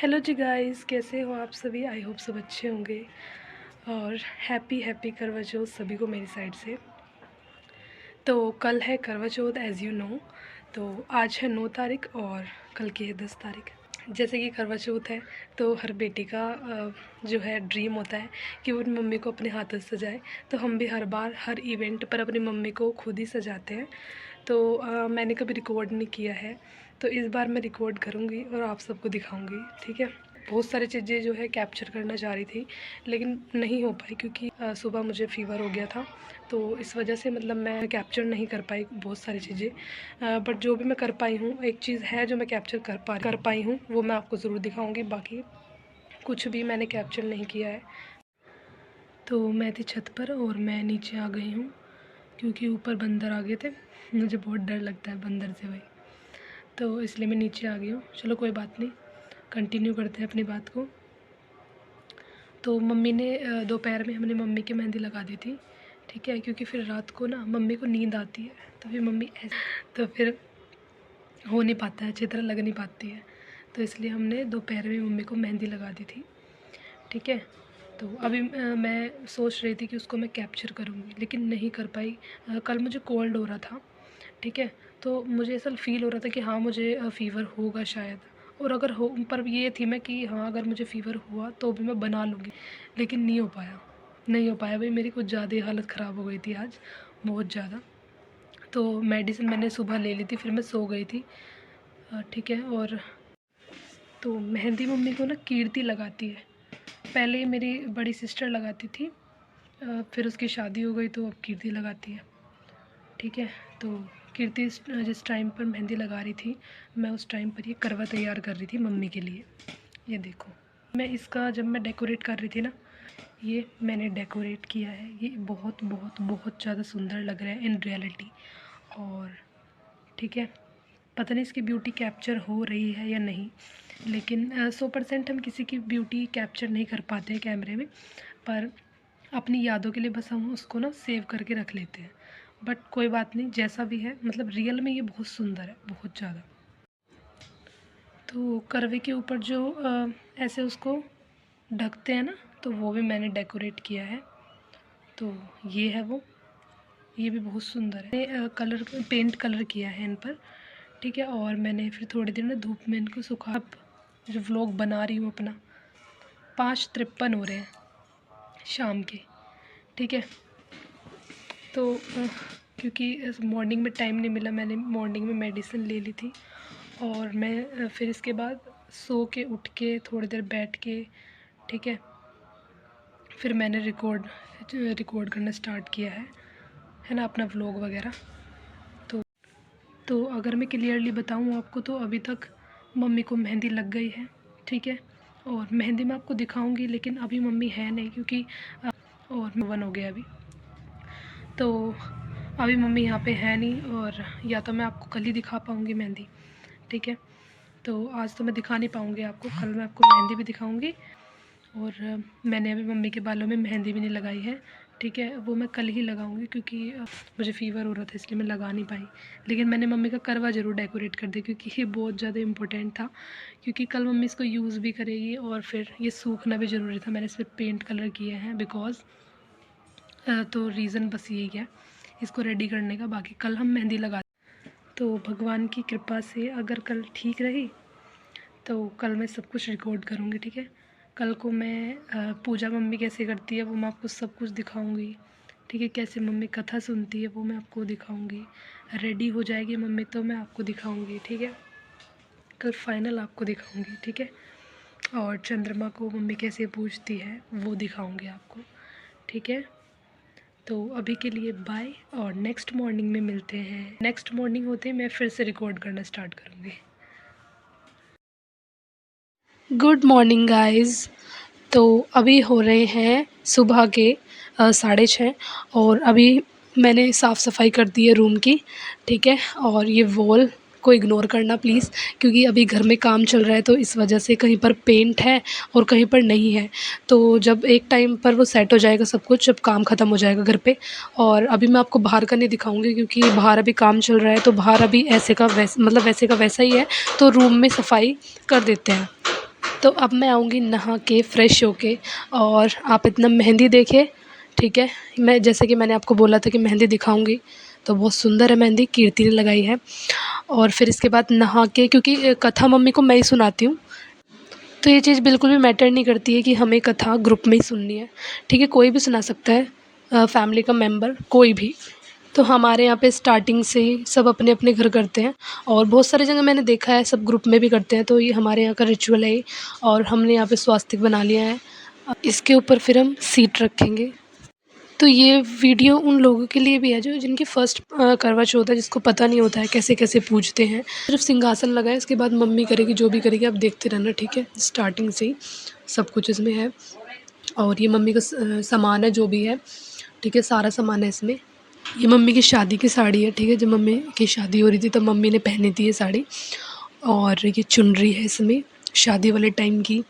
Hello जी guys, कैसे हो आप सभी। आई होप सब अच्छे होंगे और हैप्पी करवा चौथ सभी को मेरी साइड से। तो कल है करवा चौथ एज़ यू नो। तो आज है 9 तारीख और कल की है 10 तारीख। जैसे कि करवा चौथ है तो हर बेटी का जो है ड्रीम होता है कि वो अपनी मम्मी को अपने हाथों से सजाए। तो हम भी हर बार हर इवेंट पर अपनी मम्मी को खुद ही सजाते हैं। तो मैंने कभी रिकॉर्ड नहीं किया है, तो इस बार मैं रिकॉर्ड करूँगी और आप सबको दिखाऊँगी, ठीक है। बहुत सारी चीज़ें जो है कैप्चर करना चाह रही थी लेकिन नहीं हो पाई क्योंकि सुबह मुझे फ़ीवर हो गया था। तो इस वजह से मतलब मैं कैप्चर नहीं कर पाई बहुत सारी चीज़ें। बट जो भी मैं कर पाई हूँ, एक चीज़ है जो मैं कैप्चर कर पाई हूँ, वो मैं आपको ज़रूर दिखाऊँगी। बाकी कुछ भी मैंने कैप्चर नहीं किया है। तो मैं थी छत पर और मैं नीचे आ गई हूँ क्योंकि ऊपर बंदर आ गए थे। मुझे बहुत डर लगता है बंदर से भाई, तो इसलिए मैं नीचे आ गई हूँ। चलो कोई बात नहीं, कंटिन्यू करते हैं अपनी बात को। तो मम्मी ने दोपहर में हमने मम्मी की मेहंदी लगा दी थी, ठीक है, क्योंकि फिर रात को ना मम्मी को नींद आती है तो फिर मम्मी ऐसे तो फिर हो नहीं पाता है, अच्छी तरह लग नहीं पाती है। तो इसलिए हमने दोपहर में मम्मी को मेहंदी लगा दी थी, ठीक है। तो अभी मैं सोच रही थी कि उसको मैं कैप्चर करूँगी लेकिन नहीं कर पाई। कल मुझे कोल्ड हो रहा था, ठीक है। तो मुझे ऐसा फ़ील हो रहा था कि हाँ मुझे फ़ीवर होगा शायद, और अगर हो पर ये थी मैं कि हाँ अगर मुझे फ़ीवर हुआ तो भी मैं बना लूँगी, लेकिन नहीं हो पाया भाई। मेरी कुछ ज़्यादा ही हालत ख़राब हो गई थी आज, बहुत ज़्यादा। तो मेडिसिन मैंने सुबह ले ली थी, फिर मैं सो गई थी, ठीक है। और तो मेहंदी मम्मी को ना कीर्ति लगाती है। पहले मेरी बड़ी सिस्टर लगाती थी, फिर उसकी शादी हो गई तो अब कीर्ति लगाती है, ठीक है। तो कीर्ति जिस टाइम पर मेहंदी लगा रही थी, मैं उस टाइम पर ये करवा तैयार कर रही थी मम्मी के लिए। ये देखो, मैं इसका जब मैं डेकोरेट कर रही थी ना, ये मैंने डेकोरेट किया है। ये बहुत बहुत बहुत ज़्यादा सुंदर लग रहा है इन रियलिटी, और ठीक है, पता नहीं इसकी ब्यूटी कैप्चर हो रही है या नहीं, लेकिन 100% हम किसी की ब्यूटी कैप्चर नहीं कर पाते हैं कैमरे में, पर अपनी यादों के लिए बस हम उसको ना सेव करके रख लेते हैं। बट कोई बात नहीं, जैसा भी है, मतलब रियल में ये बहुत सुंदर है, बहुत ज़्यादा। तो करवे के ऊपर जो ऐसे उसको ढकते हैं ना, तो वो भी मैंने डेकोरेट किया है। तो ये है वो, ये भी बहुत सुंदर है। कलर पेंट कलर किया है इन पर, ठीक है। और मैंने फिर थोड़ी देर ना धूप में इनको सुखा। अब जो व्लॉग बना रही हूँ अपना, 5:53 हो रहे हैं शाम के, ठीक है। तो क्योंकि मॉर्निंग में टाइम नहीं मिला, मैंने मॉर्निंग में मेडिसिन ले ली थी, और मैं फिर इसके बाद सो के उठ के थोड़ी देर बैठ के, ठीक है, फिर मैंने रिकॉर्ड करना स्टार्ट किया है ना, अपना व्लॉग वगैरह। तो अगर मैं क्लियरली बताऊँ आपको, तो अभी तक मम्मी को मेहंदी लग गई है, ठीक है। और मेहंदी मैं आपको दिखाऊंगी, लेकिन अभी मम्मी है नहीं क्योंकि और 1 हो गया अभी। तो अभी मम्मी यहाँ पे है नहीं, और या तो मैं आपको कल ही दिखा पाऊँगी मेहंदी, ठीक है। तो आज तो मैं दिखा नहीं पाऊँगी आपको, कल मैं आपको मेहंदी भी दिखाऊँगी। और मैंने अभी मम्मी के बालों में मेहंदी भी नहीं लगाई है, ठीक है। वो मैं कल ही लगाऊंगी क्योंकि मुझे फ़ीवर हो रहा था इसलिए मैं लगा नहीं पाई। लेकिन मैंने मम्मी का करवा ज़रूर डेकोरेट कर दिया क्योंकि ये बहुत ज़्यादा इम्पोर्टेंट था, क्योंकि कल मम्मी इसको यूज़ भी करेगी और फिर ये सूखना भी ज़रूरी था। मैंने इस पर पेंट कलर किए हैं बिकॉज़ तो रीज़न बस यही है इसको रेडी करने का। बाकी कल हम मेहंदी लगा, तो भगवान की कृपा से अगर कल ठीक रही तो कल मैं सब कुछ रिकॉर्ड करूँगी, ठीक है। कल को मैं पूजा मम्मी कैसे करती है वो मैं आपको सब कुछ दिखाऊंगी, ठीक है। कैसे मम्मी कथा सुनती है वो मैं आपको दिखाऊंगी। रेडी हो जाएगी मम्मी तो मैं आपको दिखाऊंगी, ठीक है। कल फाइनल आपको दिखाऊंगी, ठीक है। और चंद्रमा को मम्मी कैसे पूजती है वो दिखाऊंगी आपको, ठीक है। तो अभी के लिए बाय, और नेक्स्ट मॉर्निंग में मिलते हैं। नेक्स्ट मॉर्निंग होते ही मैं फिर से रिकॉर्ड करना स्टार्ट करूँगी। Good morning guys. तो अभी हो रहे हैं सुबह के 6:30, और अभी मैंने साफ़ सफाई कर दी है रूम की, ठीक है। और ये वॉल को इग्नोर करना प्लीज़, क्योंकि अभी घर में काम चल रहा है तो इस वजह से कहीं पर पेंट है और कहीं पर नहीं है। तो जब एक टाइम पर वो सेट हो जाएगा सब कुछ, जब काम ख़त्म हो जाएगा घर पे, और अभी मैं आपको बाहर का नहीं दिखाऊंगी क्योंकि बाहर अभी काम चल रहा है। तो बाहर अभी ऐसे का वैसे, मतलब वैसे का वैसा ही है, तो रूम में सफाई कर देते हैं। तो अब मैं आऊँगी नहा के फ्रेश होके, और आप इतना मेहंदी देखिए, ठीक है। मैं जैसे कि मैंने आपको बोला था कि मेहंदी दिखाऊंगी, तो बहुत सुंदर है मेहंदी, कीर्ति ने लगाई है। और फिर इसके बाद नहा के, क्योंकि कथा मम्मी को मैं ही सुनाती हूँ, तो ये चीज़ बिल्कुल भी मैटर नहीं करती है कि हमें कथा ग्रुप में ही सुननी है, ठीक है, कोई भी सुना सकता है, फैमिली का मेंबर कोई भी। तो हमारे यहाँ पे स्टार्टिंग से ही सब अपने अपने घर करते हैं, और बहुत सारी जगह मैंने देखा है सब ग्रुप में भी करते हैं, तो ये हमारे यहाँ का रिचुअल है। और हमने यहाँ पे स्वास्तिक बना लिया है, इसके ऊपर फिर हम सीट रखेंगे। तो ये वीडियो उन लोगों के लिए भी है जो जिनकी फ़र्स्ट करवा चौथ है, जिसको पता नहीं होता है कैसे कैसे पूजते हैं। सिर्फ सिंहासन लगा है, इसके बाद मम्मी करेगी जो भी करेगी, आप देखते रहना, ठीक है। स्टार्टिंग से ही सब कुछ इसमें है, और ये मम्मी का सामान है जो भी है, ठीक है, सारा सामान है इसमें। ये मम्मी की शादी की साड़ी है, ठीक है, जब मम्मी की शादी हो रही थी तब मम्मी ने पहनी थी ये साड़ी। और ये चुनरी है इसमें, शादी वाले टाइम की।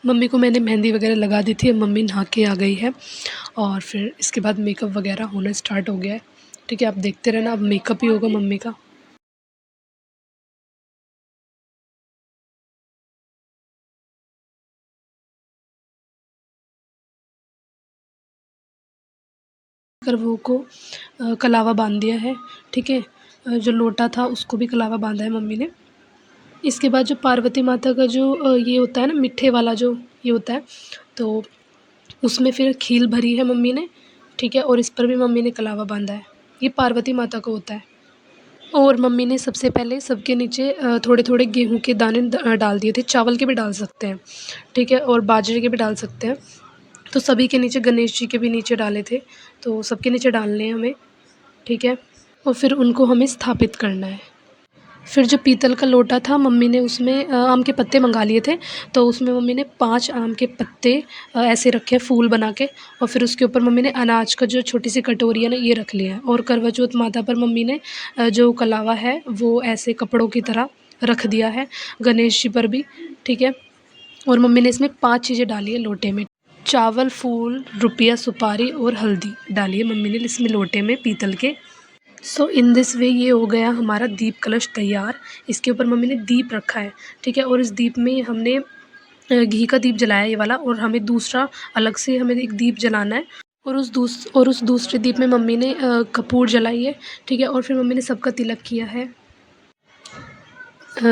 मम्मी को मैंने मेहंदी वगैरह लगा दी थी, अब मम्मी नहा के आ गई है, और फिर इसके बाद मेकअप वगैरह होना स्टार्ट हो गया है, ठीक है, आप देखते रहना, अब मेकअप ही होगा मम्मी का। कर वो को कलावा बांध दिया है, ठीक है, जो लोटा था उसको भी कलावा बांधा है मम्मी ने। इसके बाद जो पार्वती माता का जो ये होता है ना, मीठे वाला जो ये होता है, तो उसमें फिर खील भरी है मम्मी ने, ठीक है, और इस पर भी मम्मी ने कलावा बांधा है। ये पार्वती माता का होता है। और मम्मी ने सबसे पहले सबके नीचे थोड़े थोड़े गेहूं के दाने डाल दिए थे, चावल के भी डाल सकते हैं, ठीक है, और बाजरे के भी डाल सकते हैं। तो सभी के नीचे, गणेश जी के भी नीचे डाले थे, तो सबके नीचे डालने हैं हमें, ठीक है। और फिर उनको हमें स्थापित करना है। फिर जो पीतल का लोटा था, मम्मी ने उसमें आम के पत्ते मंगा लिए थे, तो उसमें मम्मी ने 5 आम के पत्ते ऐसे रखे फूल बना के, और फिर उसके ऊपर मम्मी ने अनाज का जो छोटी सी कटोरी है ना, ये रख लिया है। और करवा चौथ माता पर मम्मी ने जो कलावा है वो ऐसे कपड़ों की तरह रख दिया है, गणेश जी पर भी, ठीक है। और मम्मी ने इसमें 5 चीज़ें डाली है लोटे में, चावल, फूल, रुपया, सुपारी और हल्दी डाली है मम्मी ने इसमें लोटे में पीतल के। सो इन दिस वे ये हो गया हमारा दीप कलश तैयार। इसके ऊपर मम्मी ने दीप रखा है, ठीक है, और इस दीप में हमने घी का दीप जलाया ये वाला, और हमें दूसरा अलग से हमें एक दीप जलाना है। और उस दूसरे दीप में मम्मी ने कपूर जलाई है, ठीक है, और फिर मम्मी ने सबका तिलक किया है।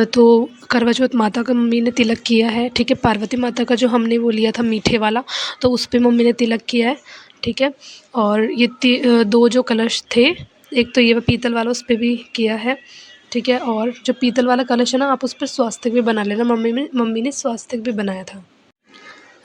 तो करवा चौथ माता का मम्मी ने तिलक किया है, ठीक है। पार्वती माता का जो हमने वो लिया था मीठे वाला, तो उस पे मम्मी ने तिलक किया है, ठीक है। और ये 2 जो कलश थे, एक तो ये पीतल वाला उस पे भी किया है, ठीक है। और जो पीतल वाला कलश है ना, आप उस पर स्वास्तिक भी बना लेना, मम्मी ने स्वास्तिक भी बनाया था।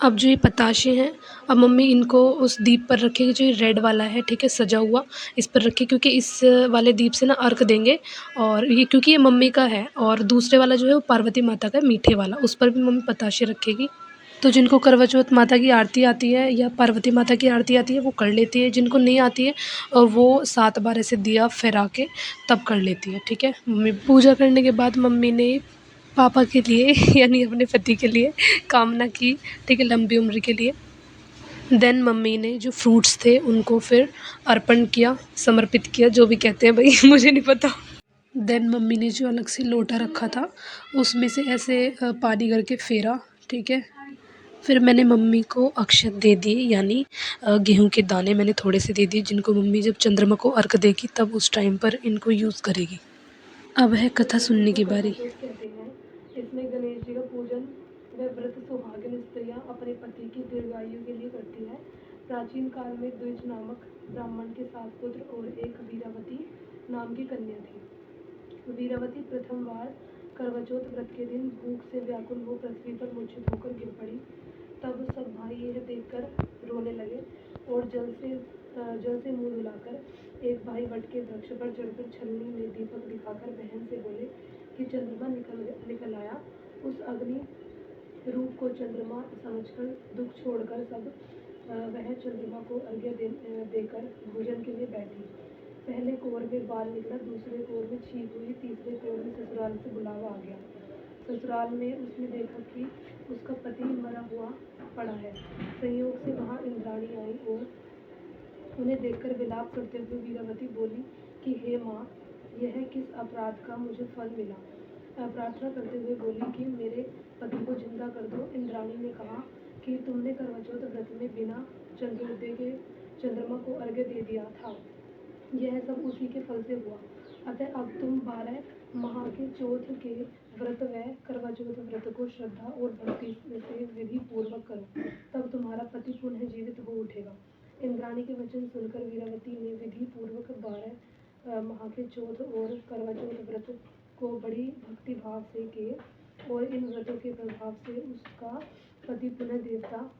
अब जो ये पताशे हैं, अब मम्मी इनको उस दीप पर रखेगी जो ये रेड वाला है, ठीक है, सजा हुआ, इस पर रखे, क्योंकि इस वाले दीप से ना अर्घ देंगे। और ये क्योंकि ये मम्मी का है, और दूसरे वाला जो है वो पार्वती माता का है, मीठे वाला, उस पर भी मम्मी पताशे रखेगी। तो जिनको करवा चौथ माता की आरती आती है या पार्वती माता की आरती आती है वो कर लेती है, जिनको नहीं आती है और वो 7 बार ऐसे दिया फहरा के तब कर लेती है, ठीक है। मम्मी पूजा करने के बाद मम्मी ने पापा के लिए यानी अपने पति के लिए कामना की, ठीक है, लंबी उम्र के लिए। देन मम्मी ने जो फ्रूट्स थे उनको फिर अर्पण किया, समर्पित किया, जो भी कहते हैं भाई मुझे नहीं पता। देन मम्मी ने जो अलग से लोटा रखा था उसमें से ऐसे पानी करके फेरा, ठीक है। फिर मैंने मम्मी को अक्षत दे दिए, यानी गेहूं के दाने मैंने थोड़े से दे दिए, जिनको मम्मी जब चंद्रमा को अर्घ देगी तब उस टाइम पर इनको यूज़ करेगी। अब है कथा सुनने की बारी। इसमें गणेश जी का पूजन व व्रत सुहागिन स्त्रियां अपने पति की दीर्घायु के लिए करती है। प्राचीन काल में द्विज नामक ब्राह्मण के 7 पुत्र और एक वीरावती नाम की कन्या थी। वीरावती प्रथम बार करवा चौथ व्रत के दिन भूख से व्याकुल हो पृथ्वी पर मूर्छित होकर गिर पड़ी। तब सब भाई यह देखकर रोने लगे, और जल से मुंह धुलाकर एक भाई वट के वृक्ष पर चढ़कर छलनी में दीपक दिखाकर बहन से बोले कि चंद्रमा निकल आया। उस अग्नि रूप को चंद्रमा समझकर दुख छोड़कर सब वह चंद्रमा को अर्घ्य देकर भोजन के लिए बैठी। पहले कोर में बाल निकला, दूसरे कोर में छींक हुई, तीसरे कोर में ससुराल से बुलावा आ गया। ससुराल में उसने देखा कि उसका पति मरा हुआ पड़ा है। संयोग से वहाँ इंद्राणी आई और उन्हें देखकर विलाप करते हुए वीरावती बोली कि हे माँ, यह किस अपराध का मुझे फल मिला। प्रार्थना करते हुए बोली कि मेरे पति को जिंदा कर दो। इंद्राणी ने कहा कि तुमने करवा चौथ व्रत में बिना चंद्रोदय के चंद्रमा को अर्घ्य दे दिया था, यह सब उसी के फल से हुआ। अतः अब तुम 12 माह के चौथ के व्रत व करवा चौथ व्रत को श्रद्धा और भक्ति से विधि पूर्वक करो, तब तुम्हारा पति पुनः जीवित हो उठेगा। इंद्राणी के वचन सुनकर वीरावती ने विधि पूर्वक 12 माह के चौथ और करवा चौथ व्रत को बड़ी भक्ति भाव से किए, और इन व्रतों के प्रभाव से उसका पति पुनः देवता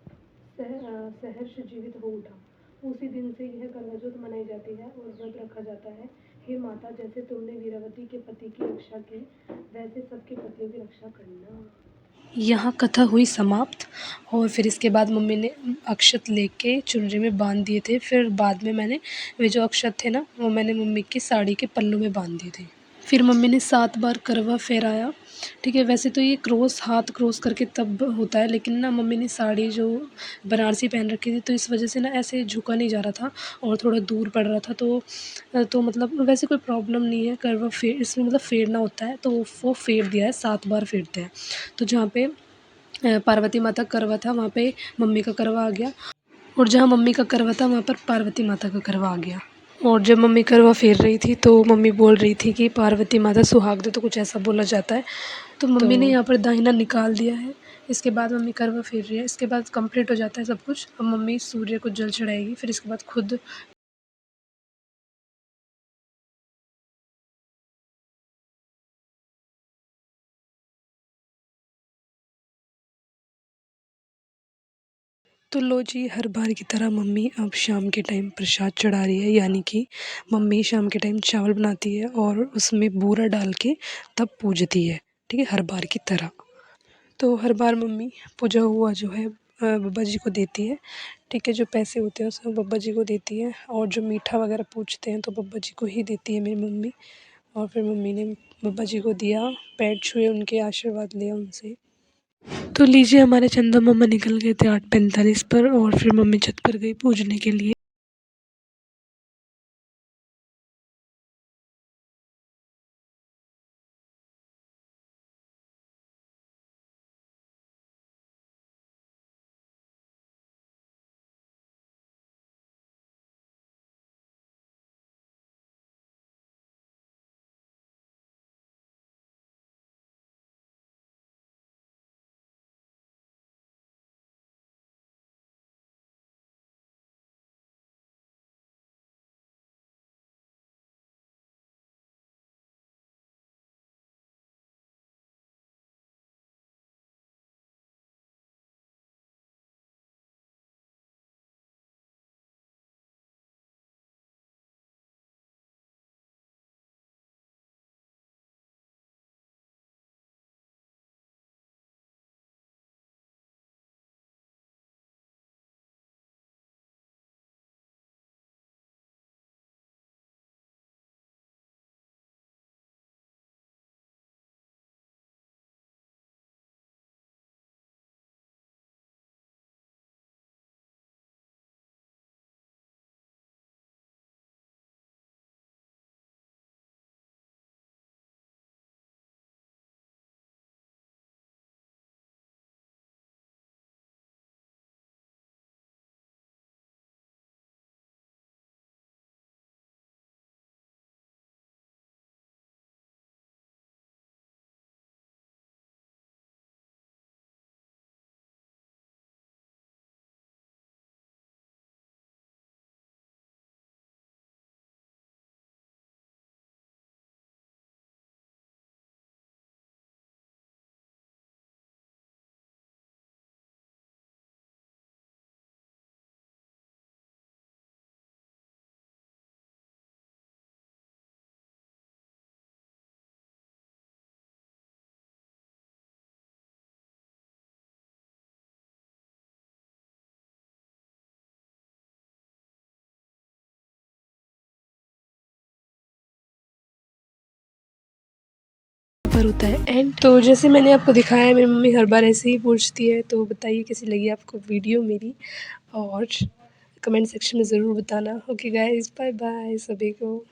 सहर्ष जीवित हो उठा। उसी दिन से यह करवा चौथ मनाई जाती है और व्रत रखा जाता है। हे माता, जैसे तुमने वीरावती के पति की रक्षा की, वैसे सबके पतियों की रक्षा करना। यहाँ कथा हुई समाप्त। और फिर इसके बाद मम्मी ने अक्षत लेके चुनरी में बांध दिए थे। फिर बाद में मैंने वे जो अक्षत थे ना, वो मैंने मम्मी की साड़ी के पल्लू में बांध दिए थे। फिर मम्मी ने 7 बार करवा फहराया। ठीक है, वैसे तो ये क्रॉस हाथ क्रॉस करके तब होता है, लेकिन ना मम्मी ने साड़ी जो बनारसी पहन रखी थी, तो इस वजह से ना ऐसे झुका नहीं जा रहा था और थोड़ा दूर पड़ रहा था। तो मतलब वैसे कोई प्रॉब्लम नहीं है। करवा इसमें मतलब फेरना होता है, तो वो फेर दिया है, 7 बार फेरते हैं। तो जहाँ पे पार्वती माता का करवा था, वहाँ पे मम्मी का करवा आ गया, और जहाँ मम्मी का करवा था वहाँ पर पार्वती माता का करवा आ गया। और जब मम्मी करवा फेर रही थी, तो मम्मी बोल रही थी कि पार्वती माता सुहाग दे, तो कुछ ऐसा बोला जाता है। तो मम्मी ने यहाँ पर दाहिना निकाल दिया है। इसके बाद मम्मी करवा फेर रही है। इसके बाद कंप्लीट हो जाता है सब कुछ। अब मम्मी सूर्य को जल चढ़ाएगी, फिर इसके बाद खुद तो लो जी, हर बार की तरह मम्मी अब शाम के टाइम प्रसाद चढ़ा रही है, यानी कि मम्मी शाम के टाइम चावल बनाती है और उसमें बूरा डाल के तब पूजती है। ठीक है, हर बार की तरह। तो हर बार मम्मी पूजा हुआ जो है बब्बर जी को देती है। ठीक है, जो पैसे होते हैं उसमें बब्बर जी को देती है, और जो मीठा वगैरह पूछते हैं तो बब्बर जी को ही देती है मेरी मम्मी। और फिर मम्मी ने बब्बर जी को दिया, पैर छुए, उनके आशीर्वाद लिया उनसे। तो लीजिए, हमारे चंदा मामा निकल गए थे 8:45 पर, और फिर मम्मी छत पर गई पूजने के लिए। पर होता है एंड। तो जैसे मैंने आपको दिखाया है, मेरी मम्मी हर बार ऐसे ही पूछती है। तो बताइए कैसी लगी आपको वीडियो मेरी, और कमेंट सेक्शन में ज़रूर बताना। ओके गाइस, बाय बाय सभी को।